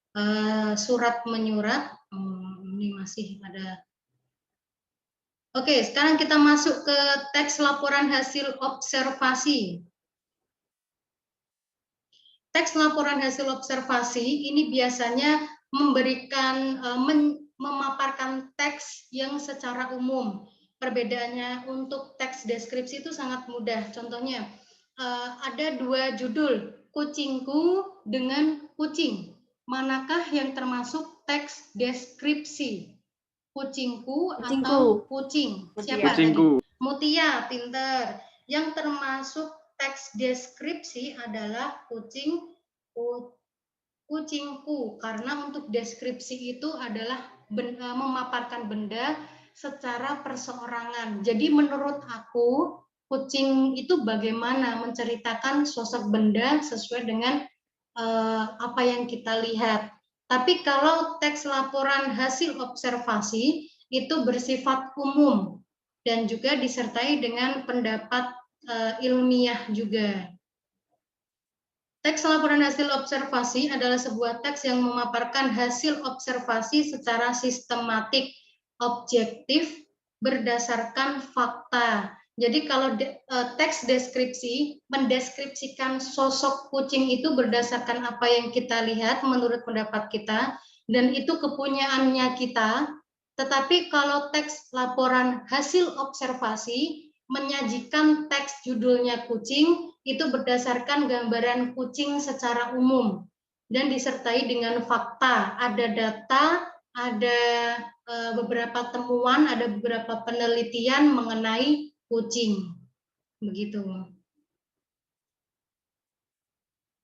surat menyurat. Ini masih ada. Oke, sekarang kita masuk ke teks laporan hasil observasi. Teks laporan hasil observasi ini biasanya memberikan memaparkan teks yang secara umum. Perbedaannya untuk teks deskripsi itu sangat mudah. Contohnya ada dua judul, kucingku dengan kucing. Manakah yang termasuk teks deskripsi? Kucingku atau kucing? Siapa? Kucingku. Mutia, pinter. Yang termasuk teks deskripsi adalah kucing, kucingku, karena untuk deskripsi itu adalah memaparkan benda secara perseorangan. Jadi menurut aku, kucing itu bagaimana menceritakan sosok benda sesuai dengan apa yang kita lihat. Tapi kalau teks laporan hasil observasi itu bersifat umum dan juga disertai dengan pendapat ilmiah juga. Teks laporan hasil observasi adalah sebuah teks yang memaparkan hasil observasi secara sistematik, objektif, berdasarkan fakta. Jadi kalau teks deskripsi mendeskripsikan sosok kucing itu berdasarkan apa yang kita lihat menurut pendapat kita, dan itu kepunyaannya kita. Tetapi kalau teks laporan hasil observasi menyajikan teks judulnya kucing, itu berdasarkan gambaran kucing secara umum dan disertai dengan fakta, ada data, ada beberapa temuan, ada beberapa penelitian mengenai kucing. Begitu.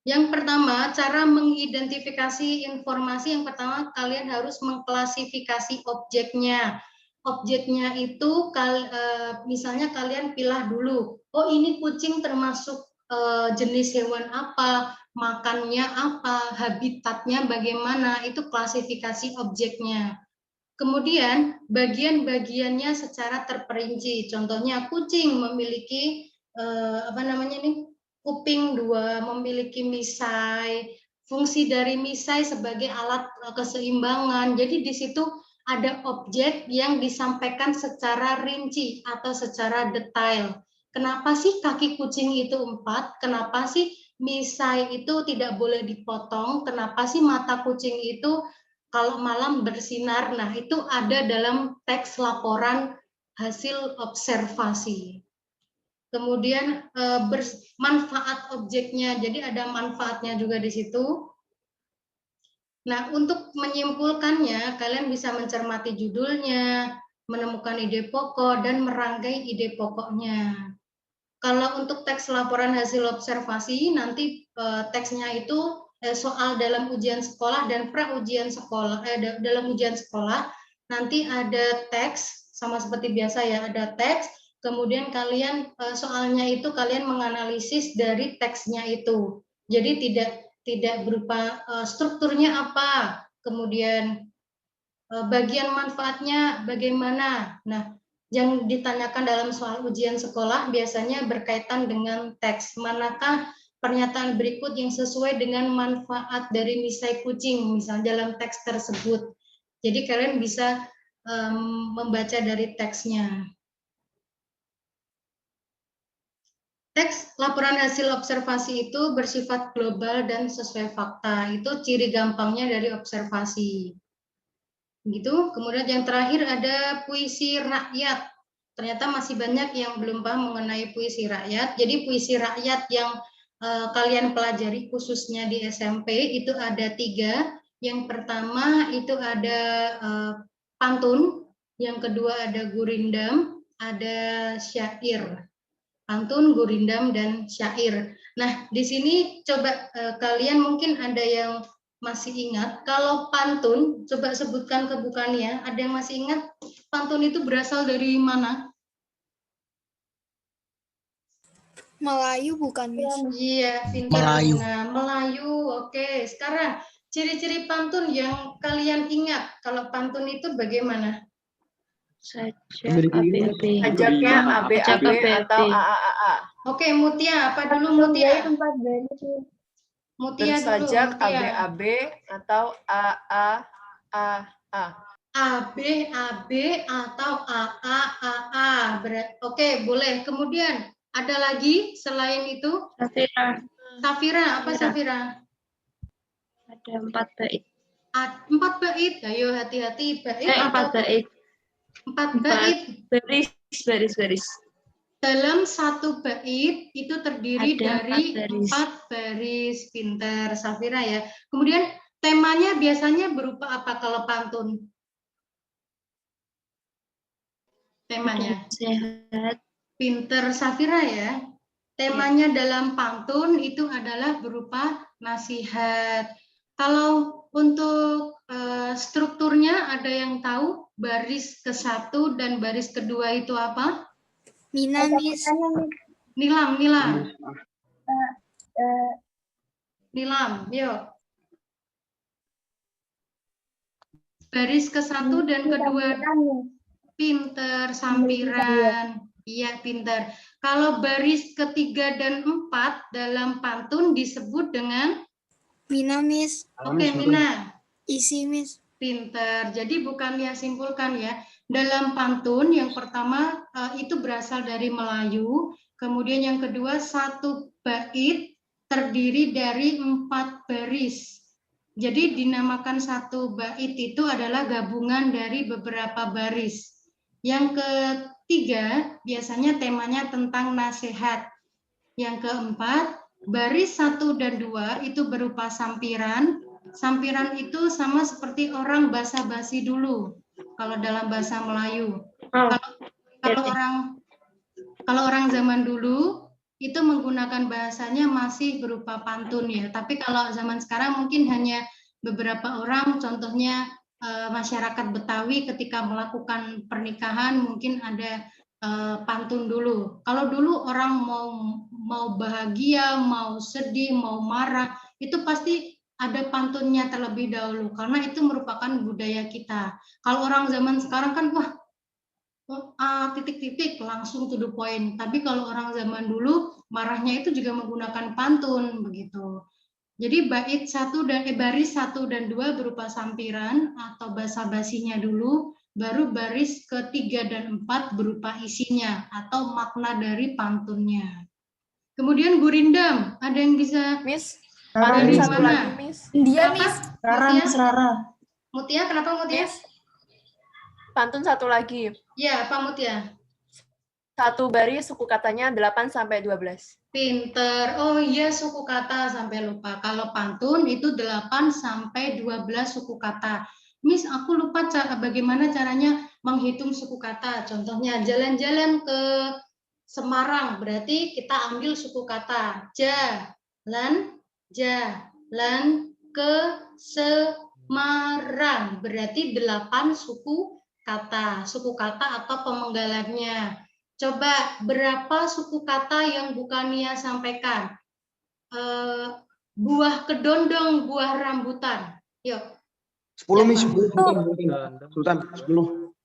Yang pertama, cara mengidentifikasi informasi, yang pertama kalian harus mengklasifikasi objeknya. Objeknya itu misalnya kalian pilah dulu, oh ini kucing termasuk jenis hewan apa, makannya apa, habitatnya bagaimana, itu klasifikasi objeknya. Kemudian bagian-bagiannya secara terperinci. Contohnya kucing memiliki kuping 2, memiliki misai, fungsi dari misai sebagai alat keseimbangan. Jadi di situ ada objek yang disampaikan secara rinci atau secara detail. Kenapa sih kaki kucing itu 4? Kenapa sih misai itu tidak boleh dipotong? Kenapa sih mata kucing itu kalau malam bersinar? Nah, itu ada dalam teks laporan hasil observasi. Kemudian manfaat objeknya, jadi ada manfaatnya juga di situ. Nah, untuk menyimpulkannya, kalian bisa mencermati judulnya, menemukan ide pokok, dan merangkai ide pokoknya. Kalau untuk teks laporan hasil observasi, nanti teksnya itu soal dalam ujian sekolah dan pra-ujian sekolah. Dalam ujian sekolah, nanti ada teks, sama seperti biasa ya, ada teks, kemudian kalian soalnya itu kalian menganalisis dari teksnya itu. Jadi tidak berupa strukturnya apa, kemudian bagian manfaatnya bagaimana. Nah, yang ditanyakan dalam soal ujian sekolah biasanya berkaitan dengan teks. Manakah pernyataan berikut yang sesuai dengan manfaat dari misai kucing, misalnya dalam teks tersebut. Jadi kalian bisa membaca dari teksnya. Teks laporan hasil observasi itu bersifat global dan sesuai fakta. Itu ciri gampangnya dari observasi. Gitu. Kemudian yang terakhir ada puisi rakyat. Ternyata masih banyak yang belum paham mengenai puisi rakyat. Jadi puisi rakyat yang kalian pelajari khususnya di SMP itu ada 3. Yang pertama itu ada pantun, yang kedua ada gurindam, ada syair. Pantun, gurindam, dan syair. Nah, di sini coba kalian mungkin ada yang masih ingat, kalau pantun, coba sebutkan kebukannya. Ada yang masih ingat pantun itu berasal dari mana? Melayu bukan, Miss? Iya, pintar. Melayu. Nah, Melayu. Oke, sekarang ciri-ciri pantun yang kalian ingat. Kalau pantun itu bagaimana? Sajaknya AB atau AAA. Oke, Mutia, apa dulu Mutia? Mutia dulu. Bersajak AB atau AAA. AB atau AAA. Oke, boleh. Kemudian ada lagi selain itu? Safira, apa Safira? Ada 4 bait. 4 bait. Ayo hati-hati, bait atau 4 bait. 4 bait. Baris. Dalam 1 bait itu terdiri Ada dari 4 baris. Pinter Safira ya. Kemudian temanya biasanya berupa apa kalau pantun? Temanya. Sehat. Pinter Safira ya. Temanya dalam pantun itu adalah berupa nasihat. Kalau untuk strukturnya ada yang tahu baris ke-1 dan baris kedua itu apa? Mina, Miss. Nilam. Nilam, yuk. Baris ke-1 dan kedua. Pinter, sampiran. Iya, pinter. Kalau baris ke-3 dan 4 dalam pantun disebut dengan? Mina, Miss. Oke, Mina. Isi, Miss. Pinter. Jadi bukan dia simpulkan ya. Dalam pantun yang pertama itu berasal dari Melayu. Kemudian yang kedua satu bait terdiri dari 4 baris. Jadi dinamakan satu bait itu adalah gabungan dari beberapa baris. Yang ketiga biasanya temanya tentang nasihat. Yang keempat baris 1 dan 2 itu berupa sampiran. Sampiran itu sama seperti orang basa-basi dulu kalau dalam bahasa Melayu. Kalau orang zaman dulu itu menggunakan bahasanya masih berupa pantun ya. Tapi kalau zaman sekarang mungkin hanya beberapa orang, contohnya masyarakat Betawi ketika melakukan pernikahan mungkin ada pantun dulu. Kalau dulu orang mau bahagia, mau sedih, mau marah, itu pasti ada pantunnya terlebih dahulu karena itu merupakan budaya kita. Kalau orang zaman sekarang kan wah titik-titik langsung to the point. Tapi kalau orang zaman dulu marahnya itu juga menggunakan pantun begitu. Jadi baris 1 dan 2 berupa sampiran atau basa-basinya dulu, baru baris ke-3 dan 4 berupa isinya atau makna dari pantunnya. Kemudian gurindam, ada yang bisa? Miss, Ada pantun di satu mana? lagi, Miss. Dia, Kenapa? Miss. Rara. Mutia, kenapa Mutia? Miss, pantun satu lagi. Ya, apa Mutia? Satu baris suku katanya 8 sampai 12. Pinter. Oh iya, suku kata sampai lupa. Kalau pantun itu 8 sampai 12 suku kata. Miss, aku lupa bagaimana caranya menghitung suku kata. Contohnya jalan-jalan ke Semarang, berarti kita ambil suku kata. Jalan ke Semarang. Berarti 8 suku kata. Suku kata atau pemenggalannya. Coba berapa suku kata yang Bukania sampaikan? Buah kedondong, buah rambutan. Yuk. 10, Miss. Sultan, 10.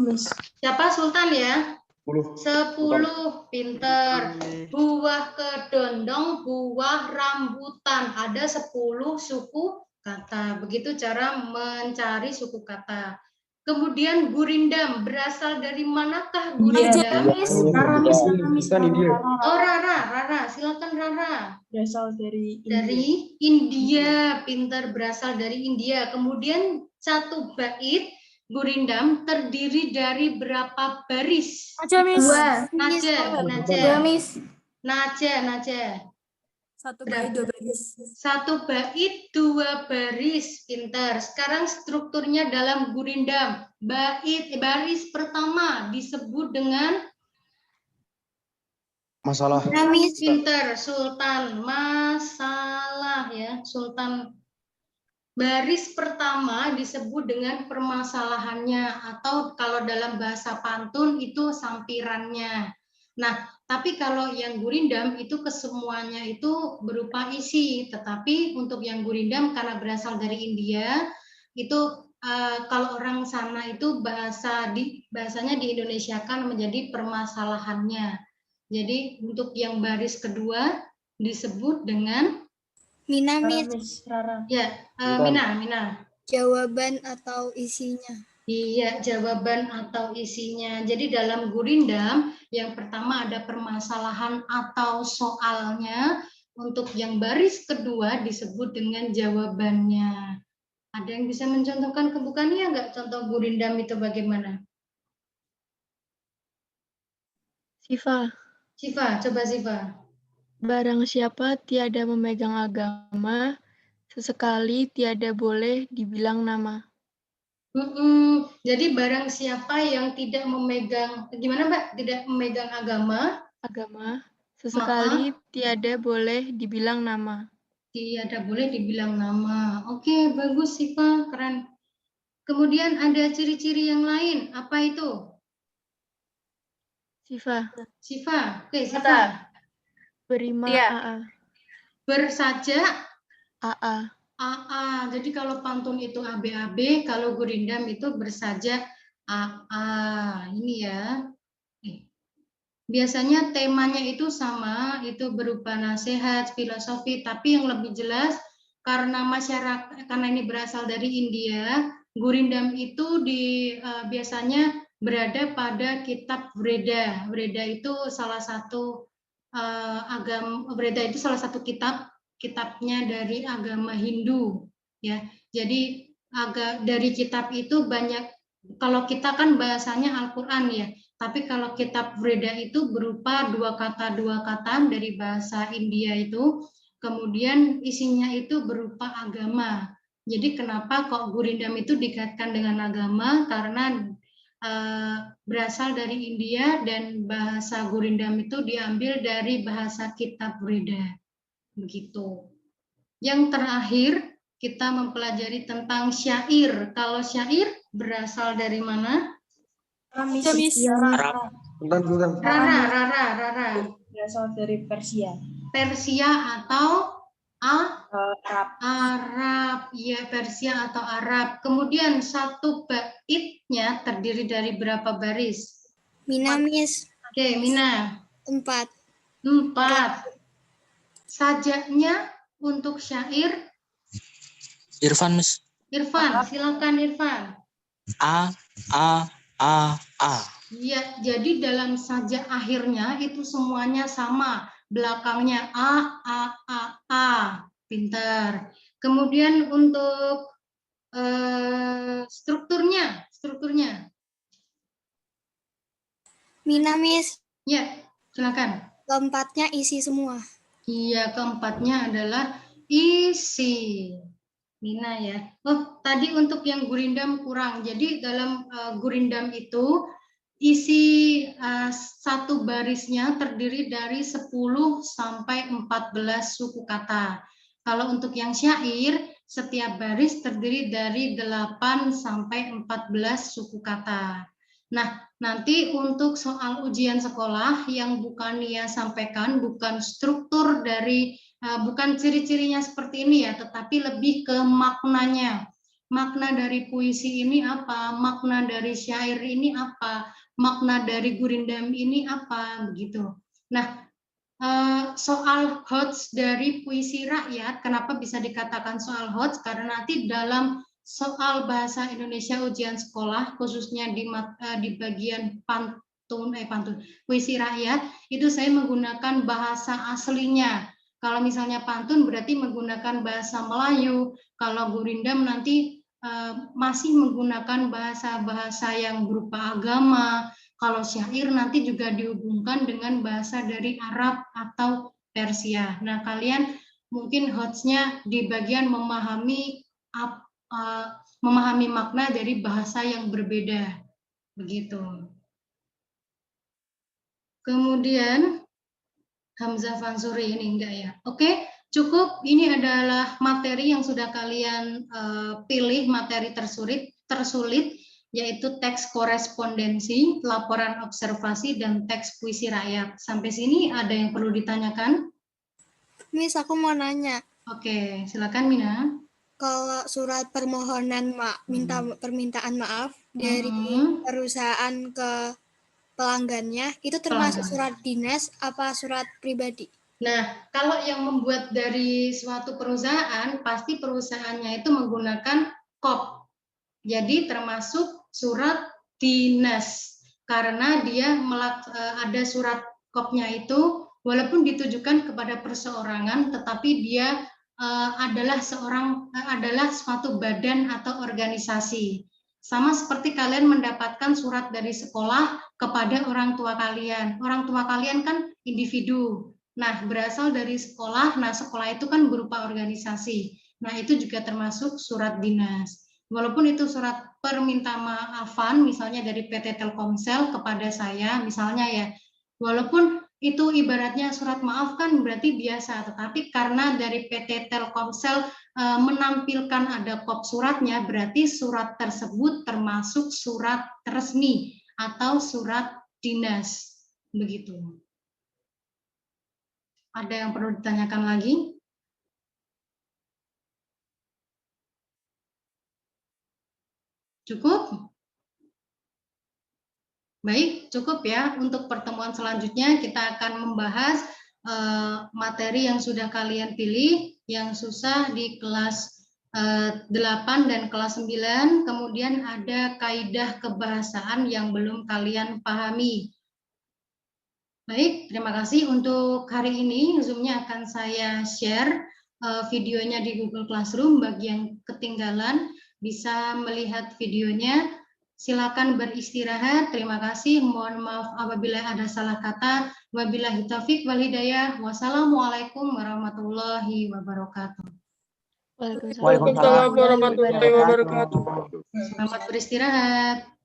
Miss. Siapa Sultan ya? 10. 10, pinter. Buah kedondong, buah rambutan. Ada 10 suku kata. Begitu cara mencari suku kata. Kemudian gurindam, berasal dari manakah gurindam? Rara, Miss. Oh, Rara, silakan Rara. Berasal dari Dari India, pintar, berasal dari India. Kemudian satu bait gurindam terdiri dari berapa baris? Naja. Satu bait 2 baris. Satu bait 2 baris, pintar. Sekarang strukturnya dalam gurindam. Baris pertama disebut dengan Masalah. pintar, Sultan. Masalah ya, Sultan. Baris pertama disebut dengan permasalahannya atau kalau dalam bahasa pantun itu sampirannya. Nah, tapi kalau yang gurindam itu kesemuanya itu berupa isi, tetapi untuk yang gurindam karena berasal dari India itu kalau orang sana itu bahasanya diindonesiakan menjadi permasalahannya. Jadi untuk yang baris kedua disebut dengan Mina, Miss. ya, Mina. Jawaban atau isinya. Iya, jawaban atau isinya. Jadi dalam gurindam, yang pertama ada permasalahan atau soalnya. Untuk yang baris kedua disebut dengan jawabannya. Ada yang bisa mencontohkan ke Bukania nggak? Contoh gurindam itu bagaimana? Siva, Coba Siva. barang siapa tiada memegang agama, sesekali tiada boleh dibilang nama. Jadi barang siapa yang tidak memegang, gimana Mbak? Tidak memegang agama, Sesekali tiada boleh dibilang nama. Tiada boleh dibilang nama. Oke, bagus Siva, keren. Kemudian ada ciri-ciri yang lain. Apa itu? Siva. Siva. Oke, Siva. Berima Tia. AA. Bersaja AA. AA. Jadi kalau pantun itu ABAB, kalau gurindam itu bersaja AA. Ini ya. Biasanya temanya itu sama, itu berupa nasihat, filosofi, tapi yang lebih jelas karena masyarakat, karena ini berasal dari India, gurindam itu biasanya berada pada kitab Vreda. Vreda itu salah satu Vreda itu salah satu kitabnya dari agama Hindu, ya. Jadi dari kitab itu banyak, kalau kita kan bahasanya Al-Quran ya. Tapi kalau kitab Vreda itu berupa dua kata dari bahasa India itu, kemudian isinya itu berupa agama. Jadi kenapa kok gurindam itu dikaitkan dengan agama? Karena berasal dari India dan bahasa gurindam itu diambil dari bahasa kitab Vreda. Begitu. Yang terakhir kita mempelajari tentang syair. Kalau syair berasal dari mana? Rara. Berasal dari Persia. Persia atau Arab. Ya, Persia atau Arab. Kemudian satu baitnya terdiri dari berapa baris? Mina, Miss. Oke, Mina. 4. 4. Sajaknya untuk syair? Irfan, Miss. Irfan, silakan Irfan. A. Ya, jadi dalam sajak akhirnya itu semuanya sama. Belakangnya A. Pintar. Kemudian untuk strukturnya. Mina, Miss. Ya, silakan. Keempatnya isi semua. Iya, keempatnya adalah isi. Mina ya. Oh, tadi untuk yang gurindam kurang. Jadi dalam gurindam itu isi satu barisnya terdiri dari 10 sampai 14 suku kata. Kalau untuk yang syair, setiap baris terdiri dari 8 sampai 14 suku kata. Nah, nanti untuk soal ujian sekolah yang bukan Nia sampaikan, bukan struktur dari bukan ciri-cirinya seperti ini ya, tetapi lebih ke maknanya. Makna dari puisi ini apa? Makna dari syair ini apa? Makna dari gurindam ini apa? Begitu. Nah, soal HOTS dari puisi rakyat, kenapa bisa dikatakan soal HOTS? Karena nanti dalam soal bahasa Indonesia ujian sekolah, khususnya di bagian pantun puisi rakyat, itu saya menggunakan bahasa aslinya. Kalau misalnya pantun berarti menggunakan bahasa Melayu, kalau gurindam nanti masih menggunakan bahasa-bahasa yang berupa agama, kalau syair nanti juga dihubungkan dengan bahasa dari Arab atau Persia. Nah, kalian mungkin HOTS-nya di bagian memahami makna dari bahasa yang berbeda. Begitu. Kemudian Hamzah Fansuri ini enggak ya? Oke, cukup. Ini adalah materi yang sudah kalian pilih, materi tersulit, yaitu teks korespondensi, laporan observasi, dan teks puisi rakyat. Sampai sini ada yang perlu ditanyakan? Miss, aku mau nanya. Oke, silakan Mina. Kalau surat permohonan minta permintaan maaf dari perusahaan ke pelanggannya, itu termasuk surat dinas apa surat pribadi? Nah, kalau yang membuat dari suatu perusahaan, pasti perusahaannya itu menggunakan KOP. Jadi termasuk surat dinas. Karena dia ada surat KOP-nya itu, walaupun ditujukan kepada perseorangan, tetapi dia adalah suatu badan atau organisasi. Sama seperti kalian mendapatkan surat dari sekolah kepada orang tua kalian. Orang tua kalian kan individu. Nah, berasal dari sekolah. Nah, sekolah itu kan berupa organisasi. Nah, itu juga termasuk surat dinas. Walaupun itu surat perminta maafan, misalnya dari PT Telkomsel kepada saya, misalnya ya. Walaupun itu ibaratnya surat maaf kan berarti biasa, tetapi karena dari PT Telkomsel menampilkan ada kop suratnya, berarti surat tersebut termasuk surat resmi atau surat dinas. Begitu. Ada yang perlu ditanyakan lagi? Cukup? Baik, cukup ya. Untuk pertemuan selanjutnya kita akan membahas materi yang sudah kalian pilih, yang susah di kelas 8 dan kelas 9, kemudian ada kaidah kebahasaan yang belum kalian pahami. Baik, terima kasih. Untuk hari ini Zoom-nya akan saya share videonya di Google Classroom. Bagi yang ketinggalan bisa melihat videonya. Silakan beristirahat. Terima kasih. Mohon maaf apabila ada salah kata. Wabillahi taufik wal hidayah. Wassalamualaikum warahmatullahi wabarakatuh. Waalaikumsalam warahmatullahi wabarakatuh. Selamat beristirahat.